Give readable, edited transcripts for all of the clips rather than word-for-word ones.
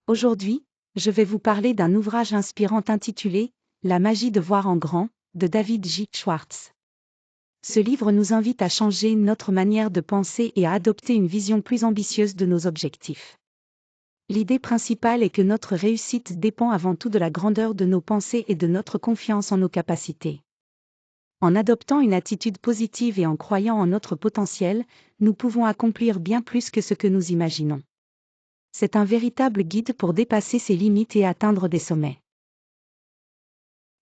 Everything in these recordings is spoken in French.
Aujourd'hui, je vais vous parler d'un ouvrage inspirant intitulé « La magie de voir en grand » de David J. Schwartz. Ce livre nous invite à changer notre manière de penser et à adopter une vision plus ambitieuse de nos objectifs. L'idée principale est que notre réussite dépend avant tout de la grandeur de nos pensées et de notre confiance en nos capacités. En adoptant une attitude positive et en croyant en notre potentiel, nous pouvons accomplir bien plus que ce que nous imaginons. C'est un véritable guide pour dépasser ses limites et atteindre des sommets.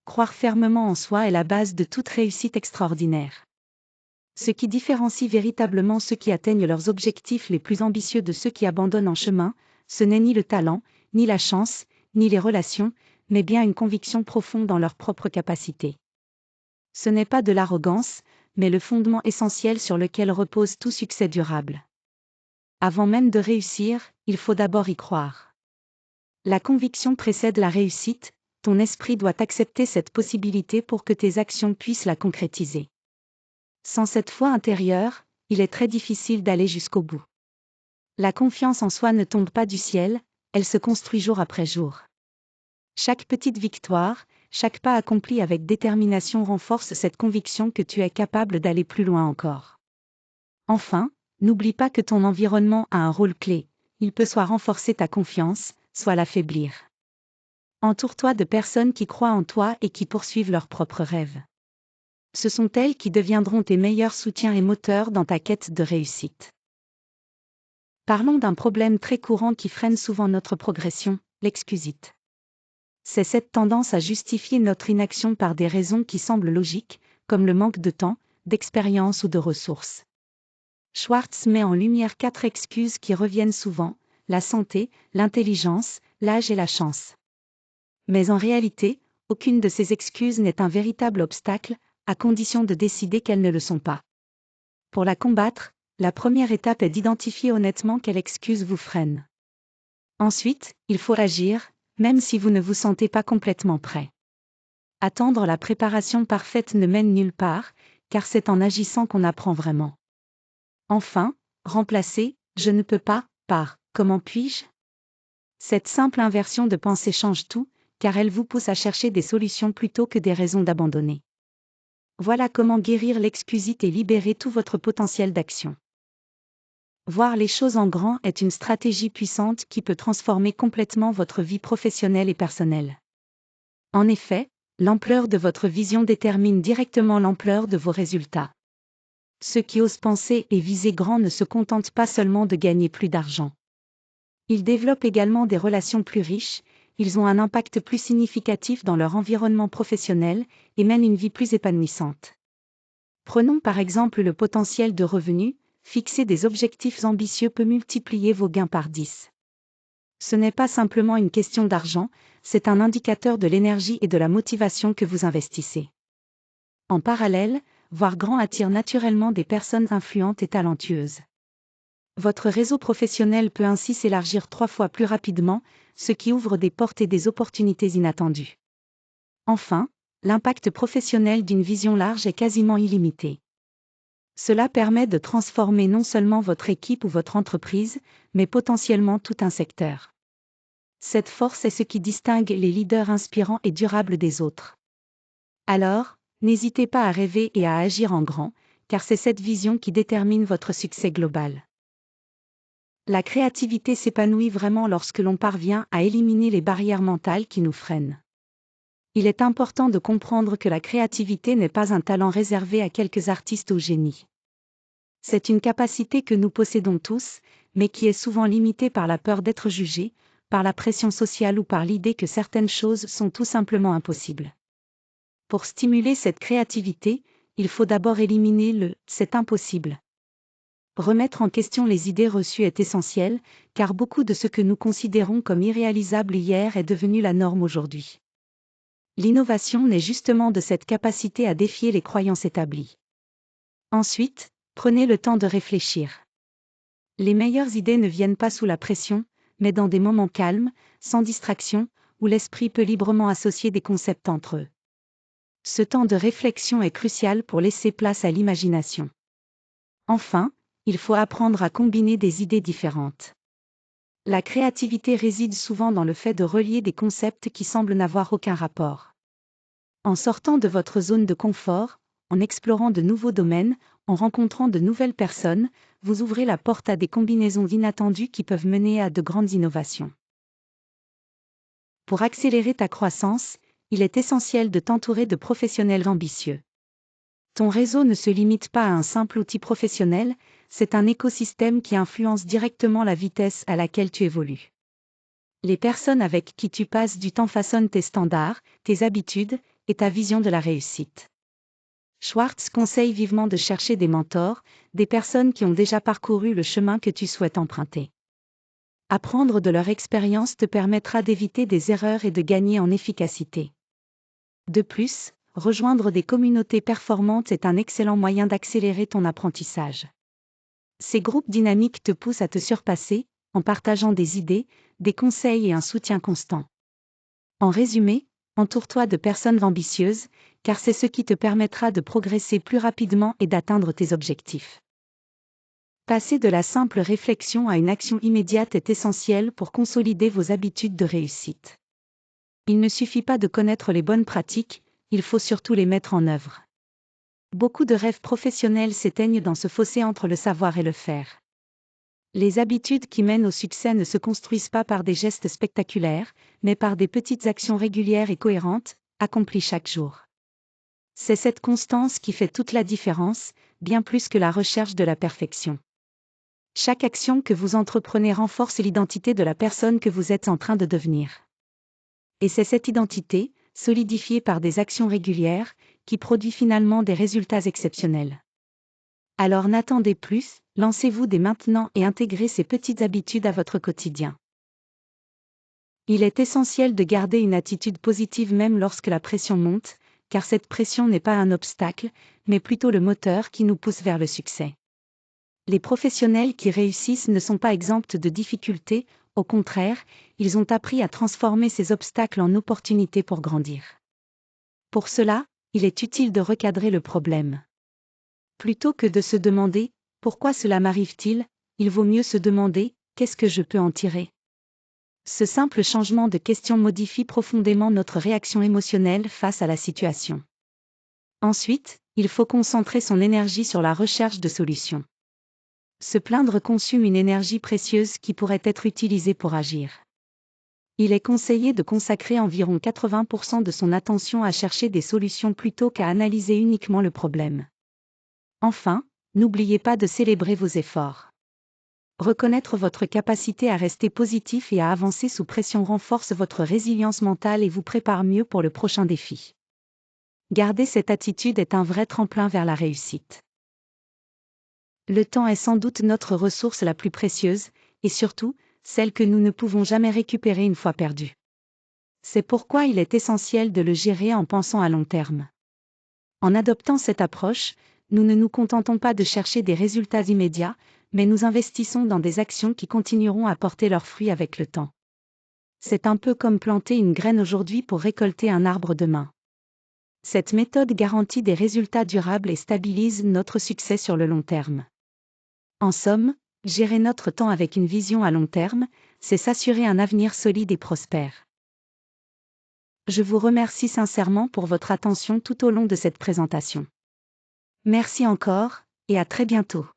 Croire fermement en soi est la base de toute réussite extraordinaire. Ce qui différencie véritablement ceux qui atteignent leurs objectifs les plus ambitieux de ceux qui abandonnent en chemin, ce n'est ni le talent, ni la chance, ni les relations, mais bien une conviction profonde dans leurs propres capacités. Ce n'est pas de l'arrogance, mais le fondement essentiel sur lequel repose tout succès durable. Avant même de réussir, il faut d'abord y croire. La conviction précède la réussite, ton esprit doit accepter cette possibilité pour que tes actions puissent la concrétiser. Sans cette foi intérieure, il est très difficile d'aller jusqu'au bout. La confiance en soi ne tombe pas du ciel, elle se construit jour après jour. Chaque petite victoire, chaque pas accompli avec détermination renforce cette conviction que tu es capable d'aller plus loin encore. Enfin, n'oublie pas que ton environnement a un rôle clé, il peut soit renforcer ta confiance, soit l'affaiblir. Entoure-toi de personnes qui croient en toi et qui poursuivent leurs propres rêves. Ce sont elles qui deviendront tes meilleurs soutiens et moteurs dans ta quête de réussite. Parlons d'un problème très courant qui freine souvent notre progression, l'excusite. C'est cette tendance à justifier notre inaction par des raisons qui semblent logiques, comme le manque de temps, d'expérience ou de ressources. Schwartz met en lumière 4 excuses qui reviennent souvent: la santé, l'intelligence, l'âge et la chance. Mais en réalité, aucune de ces excuses n'est un véritable obstacle, à condition de décider qu'elles ne le sont pas. Pour la combattre, la première étape est d'identifier honnêtement quelle excuse vous freine. Ensuite, il faut agir, même si vous ne vous sentez pas complètement prêt. Attendre la préparation parfaite ne mène nulle part, car c'est en agissant qu'on apprend vraiment. Enfin, remplacer « je ne peux pas » par « comment puis-je ». Cette simple inversion de pensée change tout, car elle vous pousse à chercher des solutions plutôt que des raisons d'abandonner. Voilà comment guérir l'excusite et libérer tout votre potentiel d'action. Voir les choses en grand est une stratégie puissante qui peut transformer complètement votre vie professionnelle et personnelle. En effet, l'ampleur de votre vision détermine directement l'ampleur de vos résultats. Ceux qui osent penser et viser grand ne se contentent pas seulement de gagner plus d'argent. Ils développent également des relations plus riches, ils ont un impact plus significatif dans leur environnement professionnel et mènent une vie plus épanouissante. Prenons par exemple le potentiel de revenus, fixer des objectifs ambitieux peut multiplier vos gains par 10. Ce n'est pas simplement une question d'argent, c'est un indicateur de l'énergie et de la motivation que vous investissez. En parallèle, voir grand attire naturellement des personnes influentes et talentueuses. Votre réseau professionnel peut ainsi s'élargir 3 fois plus rapidement, ce qui ouvre des portes et des opportunités inattendues. Enfin, l'impact professionnel d'une vision large est quasiment illimité. Cela permet de transformer non seulement votre équipe ou votre entreprise, mais potentiellement tout un secteur. Cette force est ce qui distingue les leaders inspirants et durables des autres. Alors, n'hésitez pas à rêver et à agir en grand, car c'est cette vision qui détermine votre succès global. La créativité s'épanouit vraiment lorsque l'on parvient à éliminer les barrières mentales qui nous freinent. Il est important de comprendre que la créativité n'est pas un talent réservé à quelques artistes ou génies. C'est une capacité que nous possédons tous, mais qui est souvent limitée par la peur d'être jugé, par la pression sociale ou par l'idée que certaines choses sont tout simplement impossibles. Pour stimuler cette créativité, il faut d'abord éliminer le « c'est impossible ». Remettre en question les idées reçues est essentiel, car beaucoup de ce que nous considérons comme irréalisable hier est devenu la norme aujourd'hui. L'innovation naît justement de cette capacité à défier les croyances établies. Ensuite, prenez le temps de réfléchir. Les meilleures idées ne viennent pas sous la pression, mais dans des moments calmes, sans distraction, où l'esprit peut librement associer des concepts entre eux. Ce temps de réflexion est crucial pour laisser place à l'imagination. Enfin, il faut apprendre à combiner des idées différentes. La créativité réside souvent dans le fait de relier des concepts qui semblent n'avoir aucun rapport. En sortant de votre zone de confort, en explorant de nouveaux domaines, en rencontrant de nouvelles personnes, vous ouvrez la porte à des combinaisons inattendues qui peuvent mener à de grandes innovations. Pour accélérer ta croissance, il est essentiel de t'entourer de professionnels ambitieux. Ton réseau ne se limite pas à un simple outil professionnel, c'est un écosystème qui influence directement la vitesse à laquelle tu évolues. Les personnes avec qui tu passes du temps façonnent tes standards, tes habitudes et ta vision de la réussite. Schwartz conseille vivement de chercher des mentors, des personnes qui ont déjà parcouru le chemin que tu souhaites emprunter. Apprendre de leur expérience te permettra d'éviter des erreurs et de gagner en efficacité. De plus, rejoindre des communautés performantes est un excellent moyen d'accélérer ton apprentissage. Ces groupes dynamiques te poussent à te surpasser, en partageant des idées, des conseils et un soutien constant. En résumé, entoure-toi de personnes ambitieuses, car c'est ce qui te permettra de progresser plus rapidement et d'atteindre tes objectifs. Passer de la simple réflexion à une action immédiate est essentiel pour consolider vos habitudes de réussite. Il ne suffit pas de connaître les bonnes pratiques, il faut surtout les mettre en œuvre. Beaucoup de rêves professionnels s'éteignent dans ce fossé entre le savoir et le faire. Les habitudes qui mènent au succès ne se construisent pas par des gestes spectaculaires, mais par des petites actions régulières et cohérentes, accomplies chaque jour. C'est cette constance qui fait toute la différence, bien plus que la recherche de la perfection. Chaque action que vous entreprenez renforce l'identité de la personne que vous êtes en train de devenir. Et c'est cette identité, solidifiée par des actions régulières, qui produit finalement des résultats exceptionnels. Alors n'attendez plus, lancez-vous dès maintenant et intégrez ces petites habitudes à votre quotidien. Il est essentiel de garder une attitude positive même lorsque la pression monte, car cette pression n'est pas un obstacle, mais plutôt le moteur qui nous pousse vers le succès. Les professionnels qui réussissent ne sont pas exempts de difficultés, au contraire, ils ont appris à transformer ces obstacles en opportunités pour grandir. Pour cela, il est utile de recadrer le problème. Plutôt que de se demander « pourquoi cela m'arrive-t-il ?», il vaut mieux se demander « qu'est-ce que je peux en tirer ?» Ce simple changement de question modifie profondément notre réaction émotionnelle face à la situation. Ensuite, il faut concentrer son énergie sur la recherche de solutions. Se plaindre consomme une énergie précieuse qui pourrait être utilisée pour agir. Il est conseillé de consacrer environ 80% de son attention à chercher des solutions plutôt qu'à analyser uniquement le problème. Enfin, n'oubliez pas de célébrer vos efforts. Reconnaître votre capacité à rester positif et à avancer sous pression renforce votre résilience mentale et vous prépare mieux pour le prochain défi. Garder cette attitude est un vrai tremplin vers la réussite. Le temps est sans doute notre ressource la plus précieuse, et surtout, celle que nous ne pouvons jamais récupérer une fois perdue. C'est pourquoi il est essentiel de le gérer en pensant à long terme. En adoptant cette approche, nous ne nous contentons pas de chercher des résultats immédiats, mais nous investissons dans des actions qui continueront à porter leurs fruits avec le temps. C'est un peu comme planter une graine aujourd'hui pour récolter un arbre demain. Cette méthode garantit des résultats durables et stabilise notre succès sur le long terme. En somme, gérer notre temps avec une vision à long terme, c'est s'assurer un avenir solide et prospère. Je vous remercie sincèrement pour votre attention tout au long de cette présentation. Merci encore, et à très bientôt.